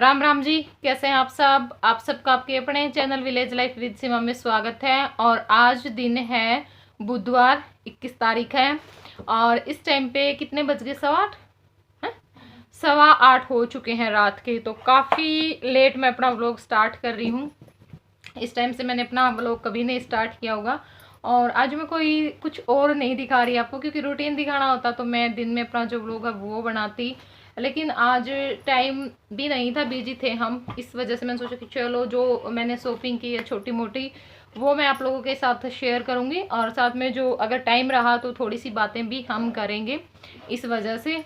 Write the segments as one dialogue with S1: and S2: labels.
S1: राम राम जी, कैसे हैं आप सब। आप सबका आपके अपने चैनल विलेज लाइफ विद सीमा में स्वागत है। और आज दिन है बुधवार, 21 तारीख है। और इस टाइम पे कितने बज गए? 7:15 हैं? 7:15 हो चुके हैं रात के। तो काफ़ी लेट मैं अपना व्लॉग स्टार्ट कर रही हूँ। इस टाइम से मैंने अपना व्लॉग कभी नहीं स्टार्ट किया होगा। और आज मैं कोई कुछ और नहीं दिखा रही आपको, क्योंकि रूटीन दिखाना होता तो मैं दिन में अपना जो व्लॉग है वो बनाती। लेकिन आज टाइम भी नहीं था, बिजी थे हम। इस वजह से मैंने सोचा कि चलो जो मैंने शॉपिंग की है छोटी मोटी, वो मैं आप लोगों के साथ शेयर करूंगी। और साथ में जो अगर टाइम रहा तो थोड़ी सी बातें भी हम करेंगे इस वजह से।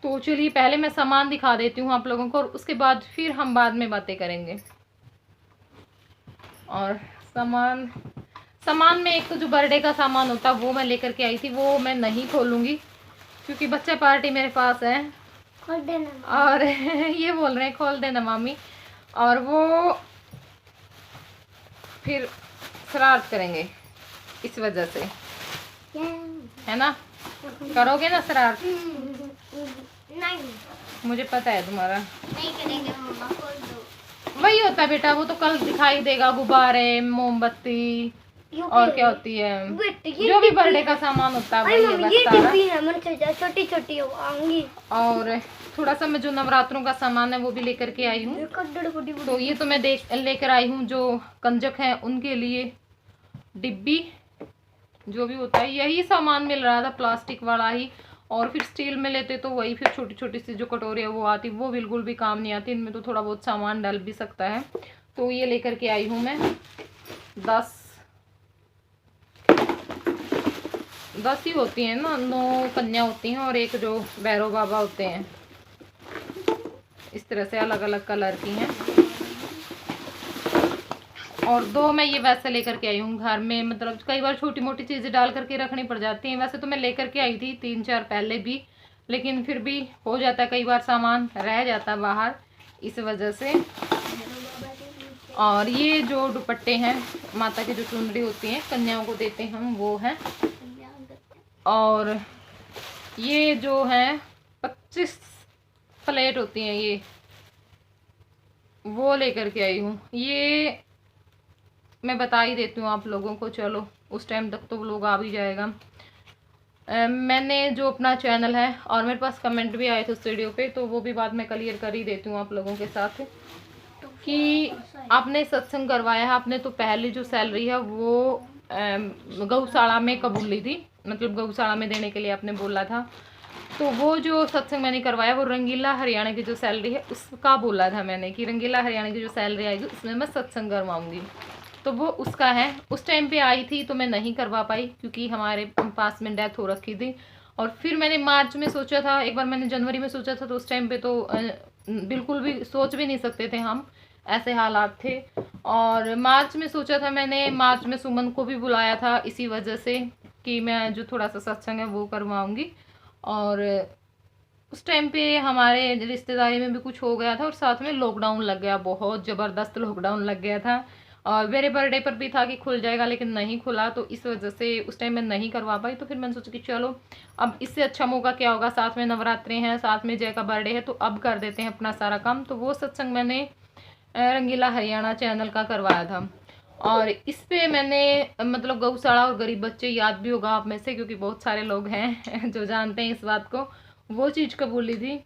S1: तो चलिए पहले मैं सामान दिखा देती हूँ आप लोगों को, और उसके बाद फिर हम बाद में बातें करेंगे। और सामान सामान में एक तो जो बर्थडे का सामान होता वो मैं लेकर के आई थी, वो मैं नहीं खोलूंगी क्योंकि बच्चा पार्टी मेरे पास है। खोल देना। और ये बोल रहे हैं खोल देना मामी, और वो फिर शरारत करेंगे इस वजह से, है ना? करोगे ना शरारत? नहीं, मुझे पता है तुम्हारा नहीं करेंगे मम्मा, खोल दो। वही होता है बेटा, वो तो कल दिखाई देगा, गुब्बारे, मोमबत्ती और क्या होती है, जो भी बर्थडे का सामान होता है वही है बस सारा। छोटी छोटी होंगी। और थोड़ा सा मैं जो नवरात्रों का सामान है वो भी लेकर के आई हूँ। तो ये तो मैं लेकर आई हूँ जो कंजक है उनके लिए डिब्बी, जो भी होता है यही सामान मिल रहा था, प्लास्टिक वाला ही। और फिर स्टील में लेते तो वही फिर छोटी छोटी सी जो कटोरी है वो आती, वो बिल्कुल भी काम नहीं आती। इनमें तो थोड़ा बहुत सामान डल भी सकता है। तो ये लेकर के आई हूँ मैं 10 ही होती हैं ना, 9 कन्या होती हैं और एक जो भैरव बाबा होते हैं। इस तरह से अलग अलग कलर की हैं। और 2 मैं ये वैसे लेकर के आई हूँ घर में, मतलब कई बार छोटी मोटी चीज़ें डाल करके रखनी पड़ जाती हैं। वैसे तो मैं लेकर के आई थी 3-4 पहले भी, लेकिन फिर भी हो जाता है कई बार सामान रह जाता है बाहर, इस वजह से। और ये जो दुपट्टे हैं, माता की जो चुनरी होती हैं कन्याओं को देते हैं हम, वो हैं। और ये जो है 25 प्लेट होती हैं, ये वो लेकर के आई हूँ। ये मैं बता ही देती हूँ आप लोगों को, चलो उस टाइम तक तो लोग आ भी जाएगा। मैंने जो अपना चैनल है, और मेरे पास कमेंट भी आए थे उस वीडियो पे, तो वो भी बात मैं क्लियर कर ही देती हूँ आप लोगों के साथ कि आपने सत्संग करवाया है, आपने तो पहली जो सैलरी है वो गौशाला में कबूली थी, मतलब गौशाला में देने के लिए आपने बोला था। तो वो जो सत्संग मैंने करवाया वो रंगीला हरियाणा की जो सैलरी है उसका बोला था मैंने कि रंगीला हरियाणा की जो सैलरी आएगी उसमें मैं सत्संग करवाऊंगी। तो वो उसका है। उस टाइम पे आई थी तो मैं नहीं करवा पाई क्योंकि हमारे पास में डेथ हो रखी थी। और फिर मैंने मार्च में सोचा था, एक बार मैंने जनवरी में सोचा था, तो उस टाइम पे तो बिल्कुल भी सोच भी नहीं सकते थे हम, ऐसे हालात थे। और मार्च में सोचा था मैंने, मार्च में सुमन को भी बुलाया था इसी वजह से कि मैं जो थोड़ा सा सत्संग है वो करवाऊंगी। और उस टाइम पे हमारे रिश्तेदारी में भी कुछ हो गया था, और साथ में लॉकडाउन लग गया, बहुत ज़बरदस्त लॉकडाउन लग गया था। और मेरे बर्थडे पर भी था कि खुल जाएगा, लेकिन नहीं खुला, तो इस वजह से उस टाइम मैं नहीं करवा पाई। तो फिर मैंने सोचा कि चलो अब इससे अच्छा मौका क्या होगा, साथ में नवरात्रे हैं, साथ में जय का बर्थडे है, तो अब कर देते हैं अपना सारा काम। तो वो सत्संग मैंने रंगीला हरियाणा चैनल का करवाया था। और इस पे मैंने मतलब गौशाला और गरीब बच्चे, याद भी होगा आप में से क्योंकि बहुत सारे लोग हैं जो जानते हैं इस बात को, वो चीज़ कबूली थी।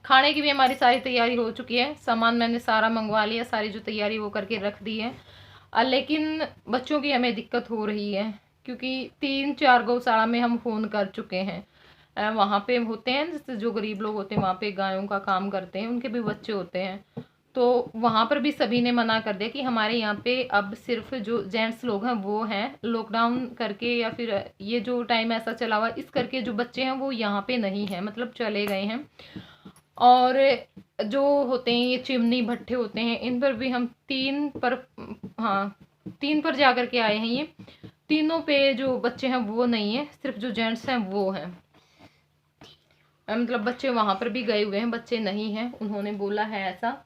S1: खाने की भी हमारी सारी तैयारी हो चुकी है, सामान मैंने सारा मंगवा लिया, सारी जो तैयारी वो करके रख दी है। लेकिन बच्चों की हमें दिक्कत हो रही है क्योंकि 3-4 गौशाला में हम फ़ोन कर चुके हैं। वहाँ पे होते हैं जैसे जो गरीब लोग होते हैं, वहाँ पे गायों का काम करते हैं, उनके भी बच्चे होते हैं। तो वहाँ पर भी सभी ने मना कर दिया कि हमारे यहाँ पे अब सिर्फ जो जेंट्स लोग हैं वो हैं, लॉकडाउन करके या फिर ये जो टाइम ऐसा चला हुआ इस करके जो बच्चे हैं वो यहाँ पे नहीं हैं, मतलब चले गए हैं। और जो होते हैं ये चिमनी भट्ठे होते हैं, इन पर भी हम 3 पर, हाँ 3 पर जा कर के आए हैं। ये तीनों पे जो बच्चे हैं वो नहीं है, सिर्फ जो जेंट्स हैं वो हैं। मतलब बच्चे वहाँ पर भी गए हुए हैं, बच्चे नहीं हैं, उन्होंने बोला है ऐसा।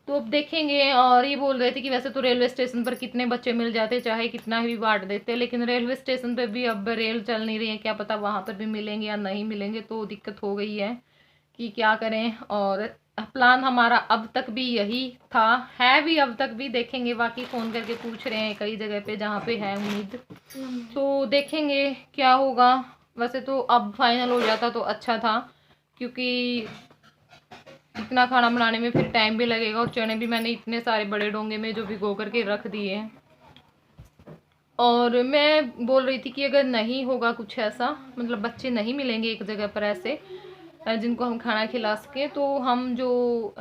S1: तो अब देखेंगे। और ये बोल रहे थे कि वैसे तो रेलवे स्टेशन पर कितने बच्चे मिल जाते चाहे कितना भी बांट देते, लेकिन रेलवे स्टेशन पर भी अब रेल चल नहीं रही है, क्या पता वहाँ पर भी मिलेंगे या नहीं मिलेंगे, तो दिक्कत हो गई है कि क्या करें। और प्लान हमारा अब तक भी यही था, है भी अब तक भी। देखेंगे, बाकी फ़ोन करके पूछ रहे हैं कई जगह पे जहाँ पे है उम्मीद, तो देखेंगे क्या होगा। वैसे तो अब फाइनल हो जाता तो अच्छा था, क्योंकि इतना खाना बनाने में फिर टाइम भी लगेगा, और चने भी मैंने इतने सारे बड़े डोंगे में जो भिगो करके रख दिए हैं। और मैं बोल रही थी कि अगर नहीं होगा कुछ ऐसा, मतलब बच्चे नहीं मिलेंगे एक जगह पर ऐसे जिनको हम खाना खिला सके, तो हम जो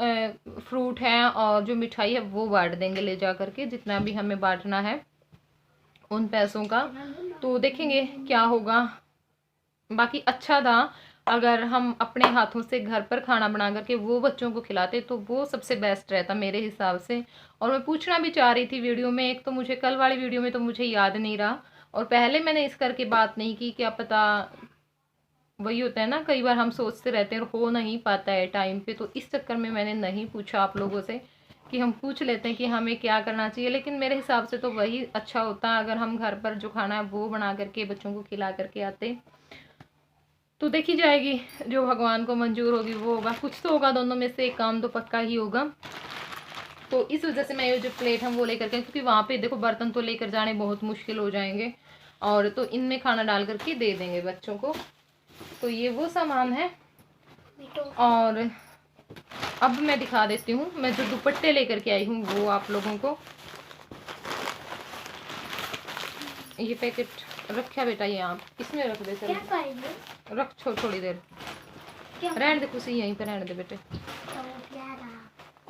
S1: फ्रूट है और जो मिठाई है वो बांट देंगे ले जा करके, जितना भी हमें बांटना है उन पैसों का। तो देखेंगे क्या होगा। बाकी अच्छा था अगर हम अपने हाथों से घर पर खाना बना करके वो बच्चों को खिलाते, तो वो सबसे बेस्ट रहता मेरे हिसाब से। और मैं पूछना भी चाह रही थी वीडियो में, एक तो मुझे कल वाली वीडियो में तो मुझे याद नहीं रहा, और पहले मैंने इस करके बात नहीं की, क्या पता वही होता है ना, कई बार हम सोचते रहते हैं और हो नहीं पाता है टाइम पे, तो इस चक्कर में मैंने नहीं पूछा आप लोगों से कि हम पूछ लेते हैं कि हमें क्या करना चाहिए। लेकिन मेरे हिसाब से तो वही अच्छा होता अगर हम घर पर जो खाना है वो बना करके बच्चों को खिला करके आते। तो देखी जाएगी, जो भगवान को मंजूर होगी वो होगा, कुछ तो होगा, दोनों में से एक काम तो पक्का ही होगा। तो इस वजह से मैं ये जो प्लेट हम वो लेकर के, क्योंकि वहाँ पे देखो बर्तन तो लेकर जाने बहुत मुश्किल हो जाएंगे, और तो इनमें खाना डाल करके दे देंगे बच्चों को। तो ये वो सामान है। और अब मैं दिखा देती हूँ, मैं जो दुपट्टे लेकर के आई हूँ वो आप लोगों को। ये पैकेट रखा बेटा, ये आप इसमें रख दे, चल रख, थोड़ी देर रहने दे, खुशी यहीं पे रहने दे बेटे।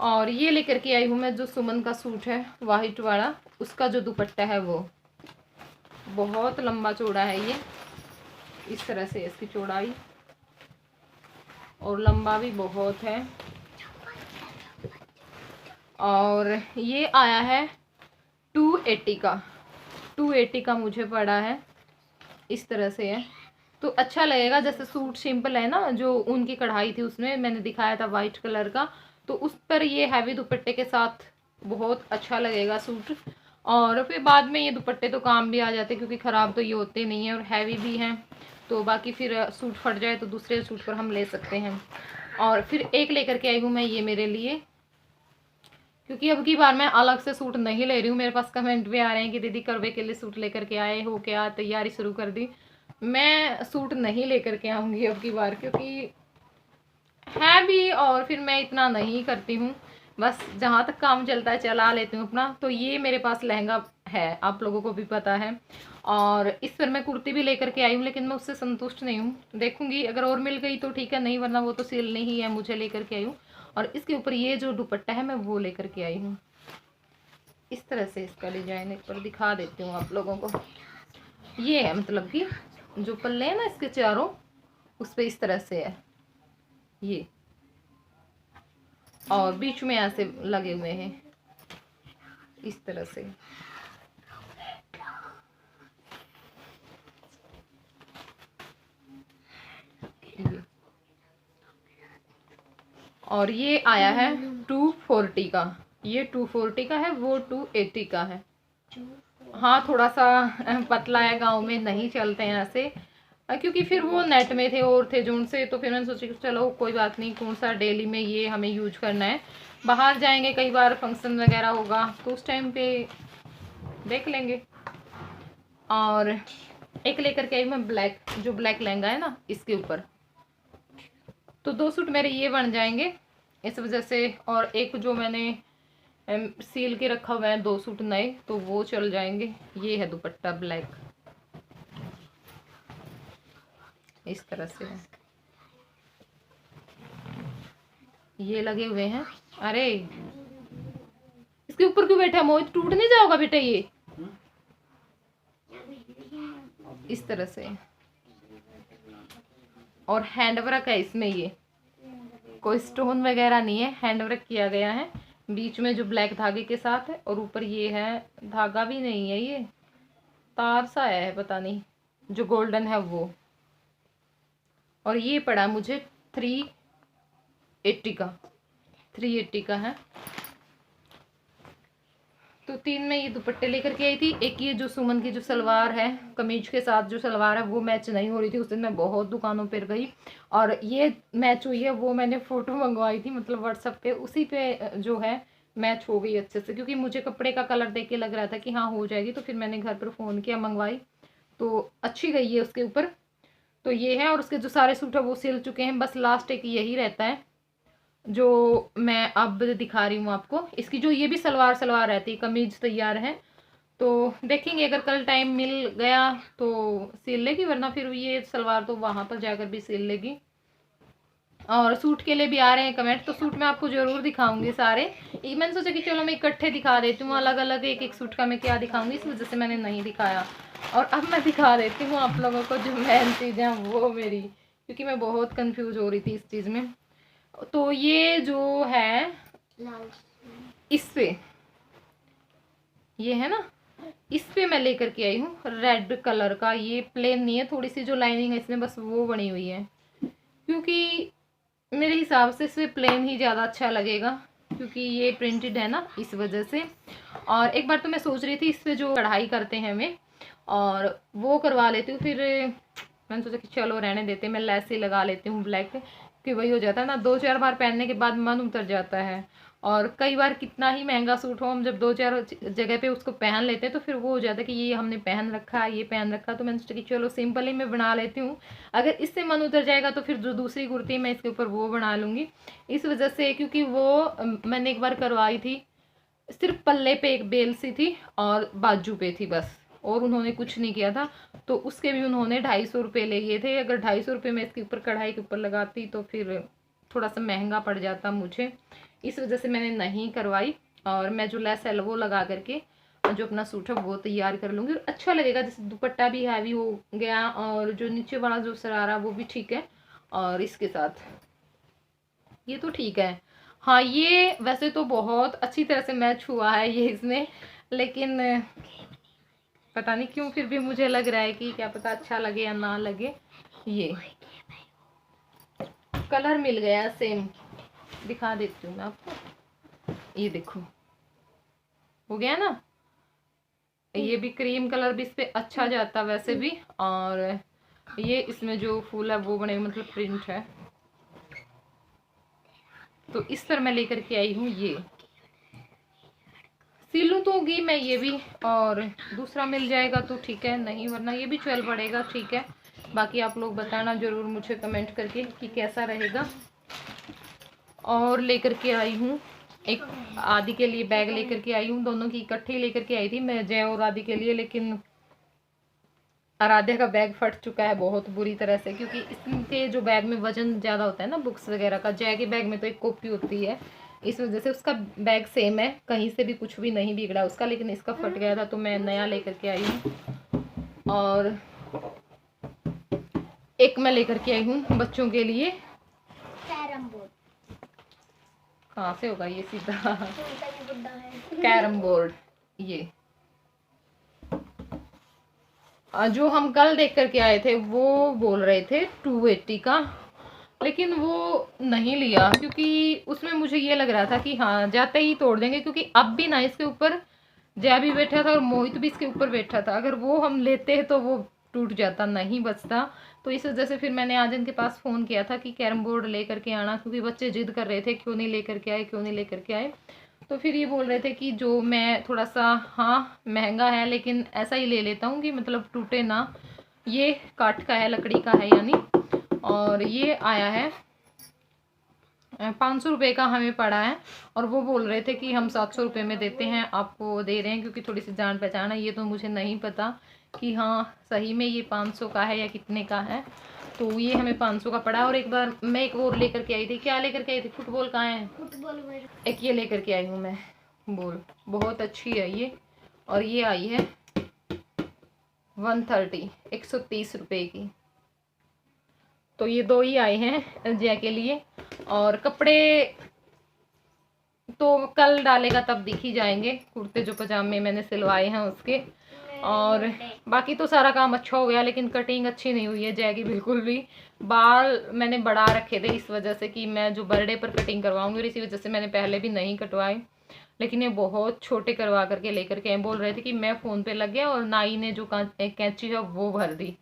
S1: और ये लेकर के आई हूँ मैं जो सुमन का सूट है वाइट वाला, उसका जो दुपट्टा है वो बहुत लंबा चौड़ा है। ये इस तरह से इसकी चौड़ाई, और लंबा भी बहुत है। और ये आया है 280 का, 280 का मुझे पड़ा है। इस तरह से है तो अच्छा लगेगा। जैसे सूट सिंपल है ना, जो उनकी कढ़ाई थी उसमें मैंने दिखाया था वाइट कलर का, तो उस पर ये हैवी दुपट्टे के साथ बहुत अच्छा लगेगा सूट। और फिर बाद में ये दुपट्टे तो काम भी आ जाते, क्योंकि ख़राब तो ये होते नहीं हैं और हैवी भी हैं, तो बाकी फिर सूट फट जाए तो दूसरे सूट पर हम ले सकते हैं। और फिर एक लेकर के आई हूँ मैं ये मेरे लिए, क्योंकि अब की बार मैं अलग से सूट नहीं ले रही हूँ। मेरे पास कमेंट भी आ रहे हैं कि दीदी करवे के लिए सूट लेकर के आए हो क्या, तैयारी शुरू कर दी। मैं सूट नहीं लेकर के आऊँगी अब की बार, क्योंकि है भी और फिर मैं इतना नहीं करती हूँ, बस जहाँ तक काम चलता है चला लेती हूँ अपना। तो ये मेरे पास लहंगा है, आप लोगों को भी पता है, और इस पर मैं कुर्ती भी लेकर के आई हूँ, लेकिन मैं उससे संतुष्ट नहीं हूँ। देखूंगी अगर और मिल गई तो ठीक है, नहीं वरना वो तो सिलनी ही है, मुझे लेकर के आई हूँ। और इसके ऊपर ये जो दुपट्टा है मैं वो लेकर के आई हूँ। इस तरह से इसका डिजाइन एक बार दिखा देती हूँ आप लोगों को। ये है, मतलब कि जो पल्ले है ना इसके चारों, उस पर इस तरह से है ये, और बीच में ऐसे लगे हुए हैं इस तरह से। ये और ये आया है 240 का, ये 240 का है, वो 280 का है। हाँ थोड़ा सा पतला है, गांव में नहीं चलते हैं ऐसे, क्योंकि फिर वो नेट में थे और थे जून से, तो फिर मैंने सोचा कि चलो कोई बात नहीं, कौन सा डेली में ये हमें यूज करना है, बाहर जाएंगे कई बार फंक्शन वगैरह होगा तो उस टाइम पे देख लेंगे। और एक लेकर के आई मैं ब्लैक, जो ब्लैक लहंगा है ना इसके ऊपर, तो 2 सूट मेरे ये बन जाएंगे इस वजह से। और एक जो मैंने सील के रखा हुआ है 2 सूट नए, तो वो चल जाएंगे। ये है दुपट्टा ब्लैक, इस तरह से है, ये लगे हुए हैं। अरे इसके ऊपर क्यों बैठा मोहित, टूट नहीं जाओगा बेटा ये। इस तरह से, और हैंड वर्क है इसमें, ये कोई स्टोन वगैरह नहीं है, हैंड वर्क किया गया है बीच में जो ब्लैक धागे के साथ है, और ऊपर ये है, धागा भी नहीं है, ये तार सा है पता नहीं, जो गोल्डन है वो। और ये पड़ा मुझे 380 का, 380 का है। तो तो 3 में ये दुपट्टे लेकर के आई थी। एक ये जो सुमन की जो सलवार है, कमीज के साथ जो सलवार है वो मैच नहीं हो रही थी। उस दिन मैं बहुत दुकानों पर गई और ये मैच हुई है। वो मैंने फ़ोटो मंगवाई थी मतलब व्हाट्सएप पे, उसी पे जो है मैच हो गई अच्छे से, क्योंकि मुझे कपड़े का कलर देख के लग रहा था कि हाँ हो जाएगी। तो फिर मैंने घर पर फ़ोन किया, मंगवाई तो अच्छी गई है उसके ऊपर। तो ये है, और उसके जो सारे सूट है वो सिल चुके हैं, बस लास्ट एक यही रहता है जो मैं अब दिखा रही हूँ आपको। इसकी जो ये भी सलवार रहती है, कमीज तैयार है। तो देखेंगे अगर कल टाइम मिल गया तो सिल लेगी, वरना फिर ये सलवार तो वहाँ पर जाकर भी सिल लेगी। और सूट के लिए भी आ रहे हैं कमेंट, तो सूट मैं आपको ज़रूर दिखाऊंगी सारे। मैंने सोचा कि चलो मैं इकट्ठे दिखा देती हूँ, अलग अलग एक एक सूट का मैं क्या दिखाऊंगी, इस वजह से मैंने नहीं दिखाया। और अब मैं दिखा देती हूँ आप लोगों को जो मेन चीज़ें वो मेरी, क्योंकि मैं बहुत कंफ्यूज हो रही थी इस चीज़ में। तो ये जो है इस पे, ये है ना, इस पे मैं लेकर के आई हूँ रेड कलर का। ये प्लेन नहीं है, थोड़ी सी जो लाइनिंग है इसमें बस वो बनी हुई है, क्योंकि मेरे हिसाब से इसमें प्लेन ही ज़्यादा अच्छा लगेगा, क्योंकि ये प्रिंटेड है ना, इस वजह से। और एक बार तो मैं सोच रही थी इस पर जो कढ़ाई करते हैं हमें, और वो करवा लेती हूँ। फिर मैंने सोचा कि चलो रहने देते, मैं लेस ही लगा लेती हूँ ब्लैक, कि वही हो जाता है ना, 2-4 बार पहनने के बाद मन उतर जाता है। और कई बार कितना ही महंगा सूट हो, हम जब 2-4 जगह पे उसको पहन लेते हैं तो फिर वो हो जाता है कि ये हमने पहन रखा है, ये पहन रखा। तो मैंने सोचा कि चलो सिंपल ही मैं बना लेती हूँ, अगर इससे मन उतर जाएगा तो फिर जो दूसरी कुर्ती मैं इसके ऊपर वो बना लूँगी। इस वजह से, क्योंकि वो मैंने एक बार करवाई थी, सिर्फ पल्ले पे एक बेल सी थी और बाजू पे थी बस, और उन्होंने कुछ नहीं किया था। तो उसके भी उन्होंने 250 रुपये ले लिए थे। अगर 250 रुपये में इसके ऊपर कढ़ाई के ऊपर लगाती तो फिर थोड़ा सा महंगा पड़ जाता मुझे, इस वजह से मैंने नहीं करवाई। और मैं जो लेस है वो लगा करके जो अपना सूट है वो तैयार कर लूँगी, और अच्छा लगेगा। जैसे दुपट्टा भी हैवी हो गया, और जो नीचे वाला जो सरारा वो भी ठीक है, और इसके साथ ये तो ठीक है। हाँ, ये वैसे तो बहुत अच्छी तरह से मैच हुआ है ये इसमें, लेकिन पता नहीं क्यों फिर भी मुझे लग रहा है कि क्या पता अच्छा लगे या ना लगे। ये कलर मिल गया सेम, दिखा देती हूँ मैं आपको। ये देखो, हो गया ना, ये भी क्रीम कलर भी इस पे अच्छा जाता वैसे भी। और ये इसमें जो फूल है वो बने, मतलब प्रिंट है, तो इस पर मैं लेकर के आई हूँ। ये सिलूँ तो होगी मैं ये भी, और दूसरा मिल जाएगा तो ठीक है, नहीं वरना ये भी चल पड़ेगा, ठीक है। बाकी आप लोग बताना ज़रूर मुझे कमेंट करके कि कैसा रहेगा। और लेकर के आई हूँ एक आदि के लिए बैग लेकर के आई हूँ, दोनों की इकट्ठी लेकर के आई थी मैं, जय और आदि के लिए। लेकिन आराध्या का बैग फट चुका है बहुत बुरी तरह से, क्योंकि इसके जो बैग में वजन ज़्यादा होता है ना बुक्स वगैरह का, जय के बैग में तो एक कॉपी होती है, इस वजह से उसका बैग सेम है, कहीं से भी कुछ भी नहीं बिगड़ा उसका, लेकिन इसका फट गया था तो मैं नया लेकर के आई हूँ। और एक मैं लेकर के आई हूँ बच्चों के लिए,
S2: कैरम बोर्ड।
S1: कहाँ से होगा ये सीधा, कैरम बोर्ड। ये जो हम कल देख करके आए थे वो बोल रहे थे 280 का, लेकिन वो नहीं लिया, क्योंकि उसमें मुझे ये लग रहा था कि हाँ जाते ही तोड़ देंगे, क्योंकि अब भी ना इसके ऊपर जया भी बैठा था और मोहित भी इसके ऊपर बैठा था, अगर वो हम लेते तो वो टूट जाता, नहीं बचता। तो इस वजह से फिर मैंने आज इनके पास फ़ोन किया था कि कैरम बोर्ड ले करके आना, क्योंकि बच्चे जिद कर रहे थे क्यों नहीं लेकर के आए, क्यों नहीं लेकर के आए। तो फिर ये बोल रहे थे कि जो मैं थोड़ा सा, हाँ महंगा है लेकिन ऐसा ही ले लेता हूँ कि मतलब टूटे ना। ये काठ का है, लकड़ी का है यानी, और ये आया है 500 रुपये का हमें पड़ा है। और वो बोल रहे थे कि हम 700 रुपये में देते हैं, आपको दे रहे हैं क्योंकि थोड़ी सी जान पहचान है। ये तो मुझे नहीं पता कि हाँ सही में ये 500 का है या कितने का है। तो ये हमें 500 का पड़ा। और एक बार मैं एक और लेकर के आई थी, क्या लेकर के आई थी, फुटबॉल कहाँ है,
S2: फुटबॉल
S1: एक ये लेकर के आई हूँ मैं बॉल, बहुत अच्छी है ये। और ये आई है 130 रुपये की। तो ये दो ही आए हैं जया के लिए, और कपड़े तो कल डालेगा तब दिख ही जाएंगे, कुर्ते जो पजामे मैंने सिलवाए हैं उसके। और बाकी तो सारा काम अच्छा हो गया, लेकिन कटिंग अच्छी नहीं हुई है जया की बिल्कुल भी। बाल मैंने बढ़ा रखे थे इस वजह से कि मैं जो बर्थडे पर कटिंग करवाऊंगी, और इसी वजह से मैंने पहले भी नहीं कटवाए। लेकिन ये बहुत छोटे करवा करके लेकर के बोल रहे थे कि मैं फ़ोन पे लग गया और नाई ने जो कैंची है वो भर दी।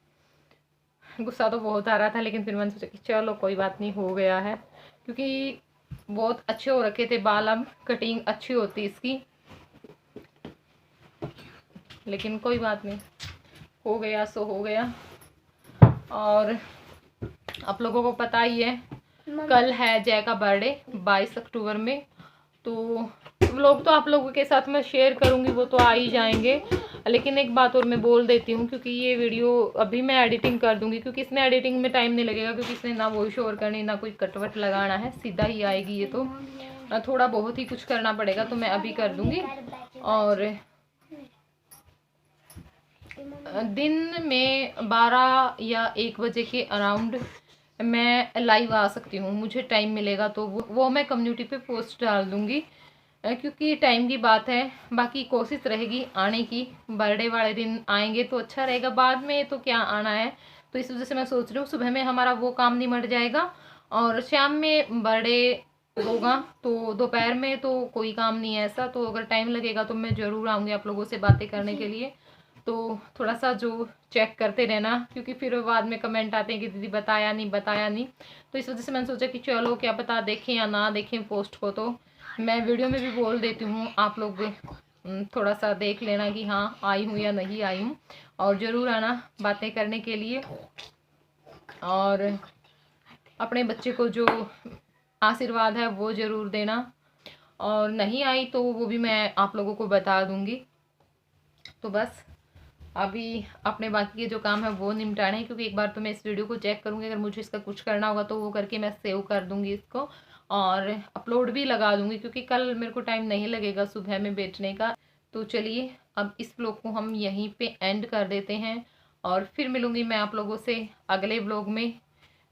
S1: गुस्सा तो बहुत आ रहा था, लेकिन फिर मैंने सोचा कि चलो कोई बात नहीं, हो गया है, क्योंकि बहुत अच्छे हो रखे थे बाल। अब कटिंग अच्छी होती इसकी, लेकिन कोई बात नहीं, हो गया सो हो गया। और आप लोगों को पता ही है कल है जय का बर्थडे 22 अक्टूबर में, तो व्लॉग तो आप लोगों के साथ मैं शेयर करूंगी, वो तो आ ही जाएंगे। लेकिन एक बात और मैं बोल देती हूँ, क्योंकि ये वीडियो अभी मैं एडिटिंग कर दूंगी, क्योंकि इसमें एडिटिंग में टाइम नहीं लगेगा, क्योंकि इसमें ना वॉइस ओवर करनी ना कोई कटवट लगाना है, सीधा ही आएगी ये। तो थोड़ा बहुत ही कुछ करना पड़ेगा, तो मैं अभी कर दूंगी। और दिन में 12 या 1 बजे के अराउंड मैं लाइव आ सकती हूँ, मुझे टाइम मिलेगा तो वो मैं कम्युनिटी पे पोस्ट डाल दूँगी, क्योंकि टाइम की बात है। बाकी कोशिश रहेगी आने की, बर्थडे वाले दिन आएंगे तो अच्छा रहेगा, बाद में तो क्या आना है। तो इस वजह से मैं सोच रही हूँ सुबह में हमारा वो काम निमट जाएगा, और शाम में बर्थडे होगा, तो दोपहर में तो कोई काम नहीं है ऐसा। तो अगर टाइम लगेगा तो मैं ज़रूर आऊँगी आप लोगों से बातें करने के लिए। तो थोड़ा सा जो चेक करते रहना, क्योंकि फिर बाद में कमेंट आते हैं कि दीदी बताया नहीं बताया नहीं। तो इस वजह से मैंने सोचा कि चलो क्या पता देखें या ना देखें पोस्ट को, तो मैं वीडियो में भी बोल देती हूँ, आप लोग थोड़ा सा देख लेना कि हाँ आई हूँ या नहीं आई हूँ, और ज़रूर आना बातें करने के लिए। और अपने बच्चे को जो आशीर्वाद है वो ज़रूर देना, और नहीं आई तो वो भी मैं आप लोगों को बता दूँगी। तो बस अभी अपने बाकी के जो काम है वो निपटाने हैं, क्योंकि एक बार तो मैं इस वीडियो को चेक करूँगी, अगर मुझे इसका कुछ करना होगा तो वो करके मैं सेव कर दूँगी इसको, और अपलोड भी लगा दूँगी, क्योंकि कल मेरे को टाइम नहीं लगेगा सुबह में बैठने का। तो चलिए अब इस ब्लॉग को हम यहीं पे एंड कर देते हैं, और फिर मिलूँगी मैं आप लोगों से अगले ब्लॉग में,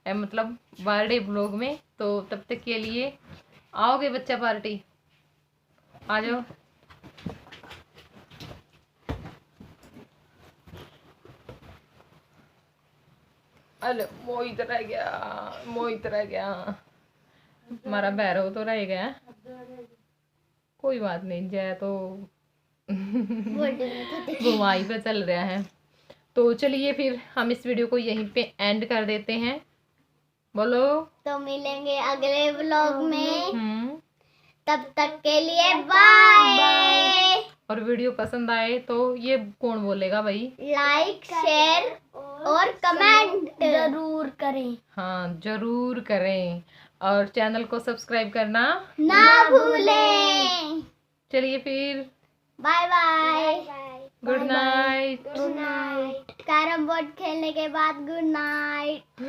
S1: मतलब बर्थडे ब्लॉग में। तो तब तक के लिए आओगे बच्चा पार्टी, आ जाओ। अरे मोहित रह गया, मोहित रह गया, हमारा भैरव तो रह गया। कोई बात नहीं, जय तो घुमाई पे चल रहा है। तो चलिए फिर हम इस वीडियो को यहीं पे एंड कर देते हैं। बोलो,
S2: तो मिलेंगे अगले व्लॉग में, तब तक के लिए बाय।
S1: और वीडियो पसंद आए तो ये कौन बोलेगा भाई,
S2: लाइक शेयर और कमेंट जरूर करें।
S1: हाँ जरूर करें, और चैनल को सब्सक्राइब करना
S2: ना भूलें।
S1: चलिए फिर
S2: bye bye,
S1: good night.
S2: Good night. Carrom board खेलने के बाद गुड नाइट।